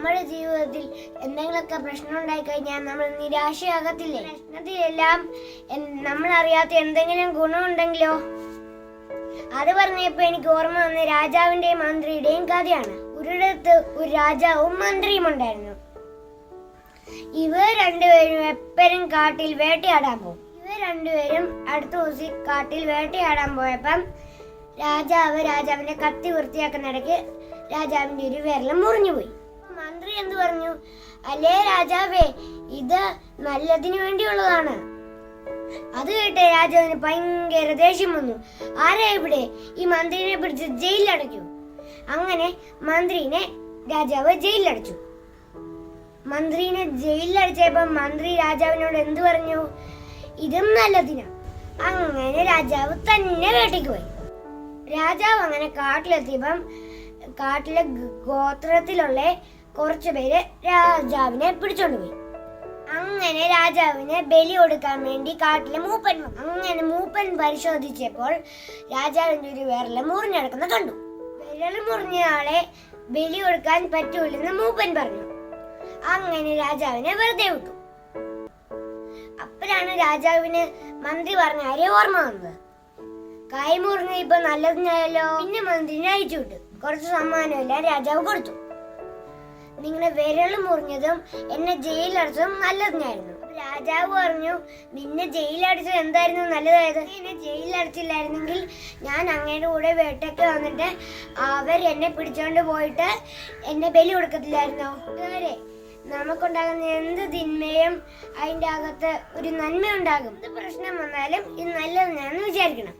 നമ്മുടെ ജീവിതത്തിൽ എന്തെങ്കിലുമൊക്കെ പ്രശ്നം ഉണ്ടായി കഴിഞ്ഞാൽ നമ്മൾ നിരാശയാകത്തില്ലേ? പ്രശ്നത്തിലെല്ലാം നമ്മൾ അറിയാത്ത എന്തെങ്കിലും ഗുണമുണ്ടെങ്കിലോ? അത് പറഞ്ഞപ്പോ എനിക്ക് ഓർമ്മ വന്ന രാജാവിന്റെയും മന്ത്രിയുടെയും കഥയാണ്. ഒരിടത്ത് ഒരു രാജാവും മന്ത്രിയും ഉണ്ടായിരുന്നു. ഇവർ രണ്ടുപേരും എപ്പോഴും കാട്ടിൽ വേട്ടയാടാൻ പോകും. ഇവർ രണ്ടുപേരും അടുത്ത ദിവസം കാട്ടിൽ വേട്ടയാടാൻ പോയപ്പം രാജാവിന്റെ കത്തി വൃത്തിയാക്കുന്നിടയ്ക്ക് രാജാവിന്റെ ഒരു വിരൽ മുറിഞ്ഞുപോയി. മന്ത്രി എന്ത് പറഞ്ഞു? അല്ലേ രാജാവേ, ഇത് നല്ലതിനു വേണ്ടിയുള്ളതാണ്. അത് കേട്ട് രാജാവിന് ഭയങ്കര ദേഷ്യം വന്നു. ആരാ ഇവിടെ? ഈ മന്ത്രിനെ പിടിച്ച് ജയിലിലടയ്ക്കൂ. അങ്ങനെ മന്ത്രിനെ രാജാവ് ജയിലിലടച്ചു. മന്ത്രിനെ ജയിലിലടച്ചപ്പോ മന്ത്രി രാജാവിനോട് എന്തു പറഞ്ഞു? ഇതും നല്ലതിനാ. അങ്ങനെ രാജാവ് തന്നെ വേട്ടയ്ക്ക് പോയി. രാജാവ് അങ്ങനെ കാട്ടിലെത്തിയപ്പം കാട്ടിലെ ഗോത്രത്തിലുള്ള കുറച്ചു പേര് രാജാവിനെ പിടിച്ചോണ്ടുപോയി. അങ്ങനെ രാജാവിന് ബലി കൊടുക്കാൻ വേണ്ടി കാട്ടിലെ മൂപ്പൻ വന്നു. അങ്ങനെ മൂപ്പൻ പരിശോധിച്ചപ്പോൾ രാജാവിന്റെ ഒരു വിരല് മുറിഞ്ഞെടുക്കുന്ന കണ്ടു. വിരല് മുറിഞ്ഞ ആളെ ബലി കൊടുക്കാൻ പറ്റൂലെന്ന് മൂപ്പൻ പറഞ്ഞു. അങ്ങനെ രാജാവിനെ വെറുതെ വിട്ടു. അപ്പോഴാണ് രാജാവിന് മന്ത്രി പറഞ്ഞ കാര്യം ഓർമ്മ വന്നത്. കൈ മുറിഞ്ഞ ഇപ്പൊ നല്ലതിനായല്ലോ. പിന്നെ മന്ത്രിനെ അയച്ചു വിട്ടു. കുറച്ച് സമ്മാനമെല്ലാം രാജാവ് കൊടുത്തു. നിങ്ങളുടെ വിരൽ മുറിഞ്ഞതും എന്നെ ജയിലടച്ചതും നല്ലതിനായിരുന്നു. രാജാവ് പറഞ്ഞു, നിന്നെ ജയിലടച്ചത് എന്തായിരുന്നു നല്ലതായത്? എന്നെ ജയിലടച്ചില്ലായിരുന്നെങ്കിൽ ഞാൻ അങ്ങയുടെ കൂടെ വേട്ടയ്ക്ക് വന്നിട്ട് അവർ എന്നെ പിടിച്ചോണ്ട് പോയിട്ട് എന്നെ ബലി കൊടുക്കത്തില്ലായിരുന്നോ? നമുക്കുണ്ടാകുന്ന എന്ത് തിന്മയും അതിൻ്റെ അകത്ത് ഒരു നന്മ ഉണ്ടാകും. എന്ത് പ്രശ്നം വന്നാലും ഇത് നല്ലതെന്നാണെന്ന് വിചാരിക്കണം.